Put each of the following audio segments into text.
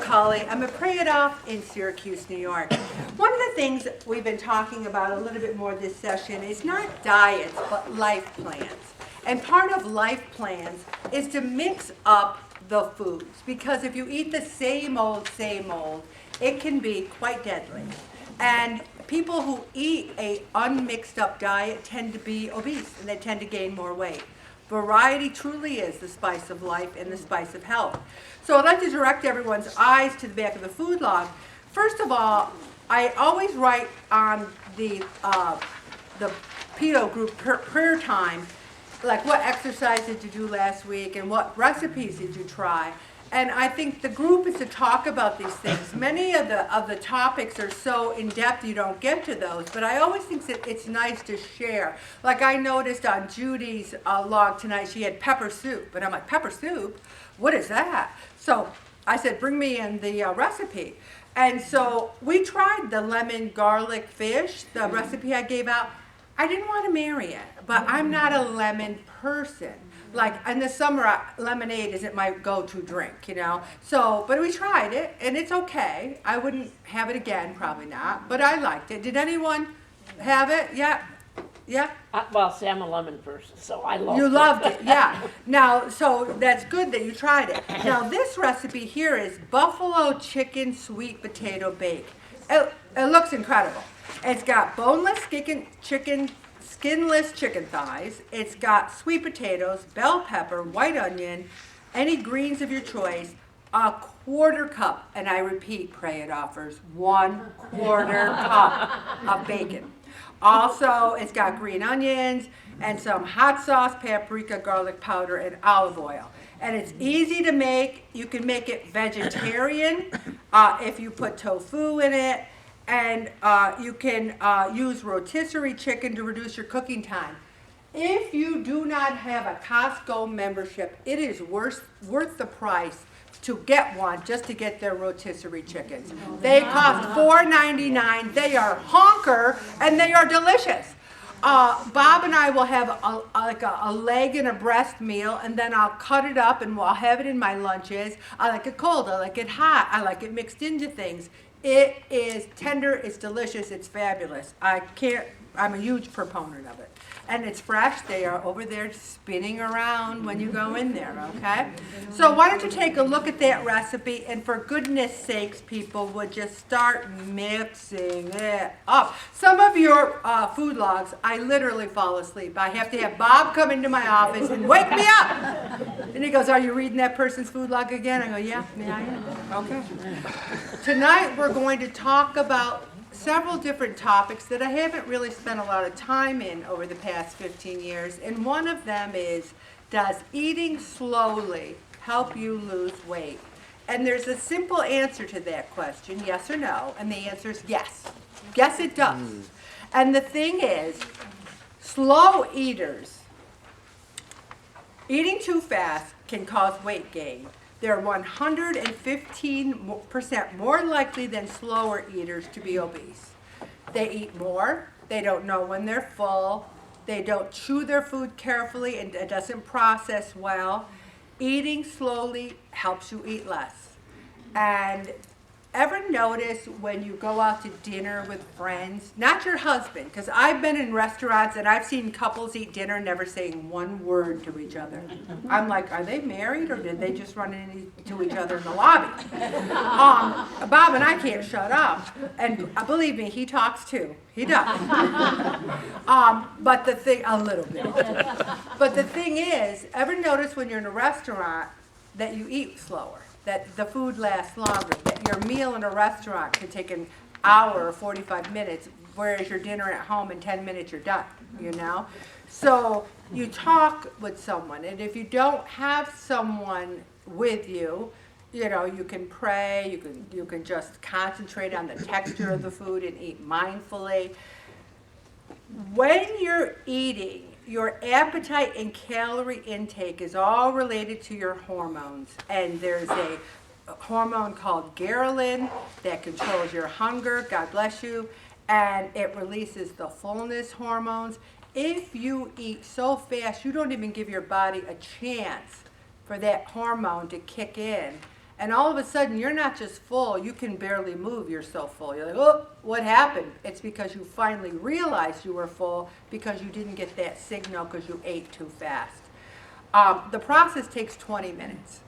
McCauley. I'm a Pray It Off in Syracuse, New York. One of the things we've been talking about a little bit more this session is not diets, but life plans. And part of life plans is to mix up the foods, because if you eat the same old, it can be quite deadly. And people who eat a unmixed up diet tend to be obese, and they tend to gain more weight. Variety truly is the spice of life and the spice of health. So I'd like to direct everyone's eyes to the back of the food log. First of all, I always write on the pedo group prayer time, like what exercise did you do last week and what recipes did you try. And I think the group is to talk about these things. Many of the topics are so in-depth you don't get to those, but I always think that it's nice to share. Like I noticed on Judy's log tonight, she had pepper soup. And I'm like, pepper soup? What is that? So I said, bring me in the recipe. And so we tried the lemon garlic fish, the recipe I gave out. I didn't want to marry it, but I'm not a lemon person. Like in the summer, lemonade isn't my go-to drink, you know. So, but we tried it, and it's okay. I wouldn't have it again, probably not, but I liked it. Did anyone have it? Yeah, yeah. Well, see, I'm a lemon person, so I loved it. You loved it, yeah. Now, so that's good that you tried it. Now, this recipe here is buffalo chicken sweet potato bake. It looks incredible. It's got boneless skinless chicken thighs. It's got sweet potatoes, bell pepper, white onion, any greens of your choice, a quarter cup, and I repeat, Pray It offers 1/4 cup of bacon. Also, it's got green onions and some hot sauce, paprika, garlic powder, and olive oil. And it's easy to make. You can make it vegetarian if you put tofu in it. And you can use rotisserie chicken to reduce your cooking time. If you do not have a Costco membership, it is worth the price to get one just to get their rotisserie chickens. They cost $4.99. They are honker and they are delicious. Bob and I will have a leg and a breast meal, and then I'll cut it up and I'll have it in my lunches. I like it cold, I like it hot, I like it mixed into things. It is tender, it's delicious, it's fabulous. I'm a huge proponent of it. And it's fresh, they are over there spinning around when you go in there, okay? So why don't you take a look at that recipe, and for goodness sakes, people, would just start mixing it up. Some of your food logs, I literally fall asleep. I have to have Bob come into my office and wake me up. And he goes, are you reading that person's food log again? I go, yeah, I am. Okay. Tonight we're going to talk about several different topics that I haven't really spent a lot of time in over the past 15 years. And one of them is, does eating slowly help you lose weight? And there's a simple answer to that question, yes or no. And the answer is yes. Yes, it does. And the thing is, slow eaters, eating too fast can cause weight gain. They're 115% more likely than slower eaters to be obese. They eat more, they don't know when they're full, they don't chew their food carefully, and it doesn't process well. Eating slowly helps you eat less. And ever notice when you go out to dinner with friends, not your husband, because I've been in restaurants and I've seen couples eat dinner never saying one word to each other. I'm like, are they married or did they just run into each other in the lobby? Bob and I can't shut up. And believe me, he talks too. He does. But the thing, a little bit. But the thing is, ever notice when you're in a restaurant that you eat slower? That the food lasts longer, that your meal in a restaurant can take an hour or 45 minutes, whereas your dinner at home in 10 minutes you're done, you know? So you talk with someone, and if you don't have someone with you, you know, you can pray, you can just concentrate on the texture of the food and eat mindfully. When you're eating, your appetite and calorie intake is all related to your hormones. And there's a hormone called ghrelin that controls your hunger, God bless you, and it releases the fullness hormones. If you eat so fast, you don't even give your body a chance for that hormone to kick in. And all of a sudden, you're not just full, you can barely move, you're so full. You're like, oh, what happened? It's because you finally realized you were full because you didn't get that signal because you ate too fast. The process takes 20 minutes.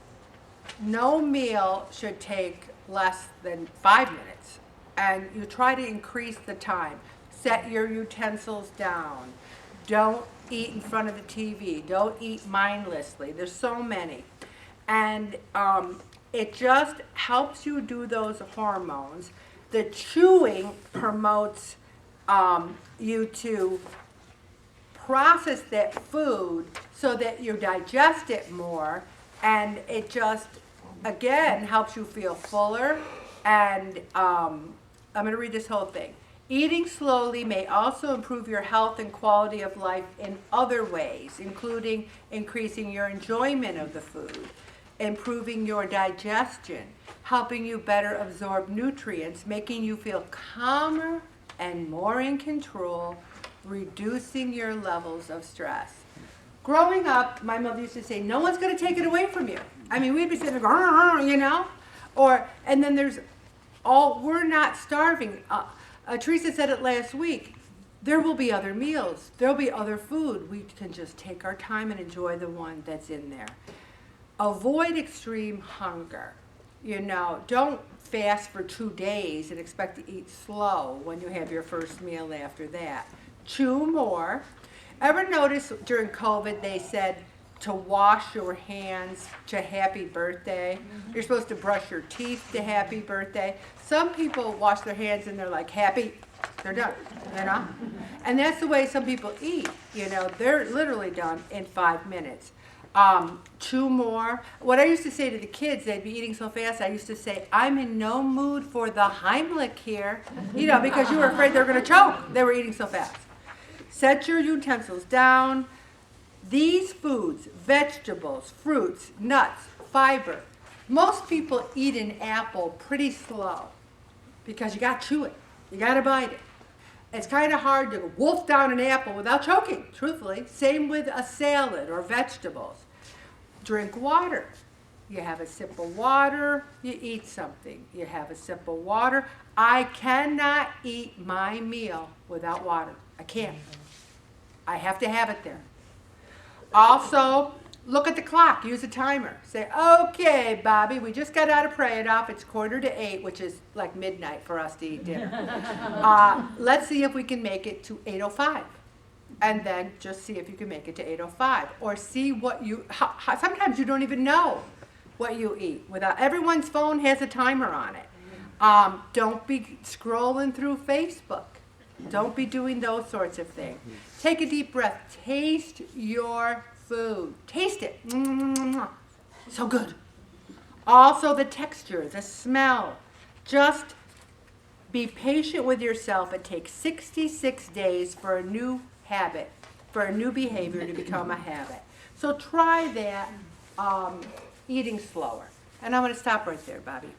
No meal should take less than 5 minutes. And you try to increase the time. Set your utensils down. Don't eat in front of the TV. Don't eat mindlessly. There's so many. And it just helps you do those hormones. The chewing promotes you to process that food so that you digest it more, and it just, again, helps you feel fuller. And I'm going to read this whole thing. Eating slowly may also improve your health and quality of life in other ways, including increasing your enjoyment of the food, improving your digestion, helping you better absorb nutrients, making you feel calmer and more in control, reducing your levels of stress. Growing up, my mother used to say, no one's going to take it away from you. I mean, we'd be sitting there going, you know? And then we're not starving. Teresa said it last week. There will be other meals. There'll be other food. We can just take our time and enjoy the one that's in there. Avoid extreme hunger. You know, don't fast for 2 days and expect to eat slow when you have your first meal after that. Chew more. Ever notice during COVID they said to wash your hands to happy birthday? You're supposed to brush your teeth to happy birthday. Some people wash their hands and they're like happy, they're done, you know? And that's the way some people eat, you know, they're literally done in 5 minutes. Chew more. What I used to say to the kids, they'd be eating so fast, I used to say, I'm in no mood for the Heimlich here, you know, because you were afraid they were going to choke. They were eating so fast. Set your utensils down. These foods, vegetables, fruits, nuts, fiber, most people eat an apple pretty slow because you got to chew it. You got to bite it. It's kind of hard to wolf down an apple without choking, truthfully. Same with a salad or vegetables. Drink water. You have a sip of water, you eat something. You have a sip of water. I cannot eat my meal without water. I can't. I have to have it there. Also, look at the clock. Use a timer. Say, okay, Bobby, we just got out of Pray It Off. It's 7:45, which is like midnight for us to eat dinner. Let's see if we can make it to 8:05. And then just see if you can make it to 8:05. Or see what sometimes you don't even know what you eat. Everyone's phone has a timer on it. Don't be scrolling through Facebook. Don't be doing those sorts of things. Take a deep breath. Taste your food. Taste it. So good. Also the texture, the smell. Just be patient with yourself. It takes 66 days for a new habit, for a new behavior to become a habit. So try that eating slower. And I'm going to stop right there, Bobby.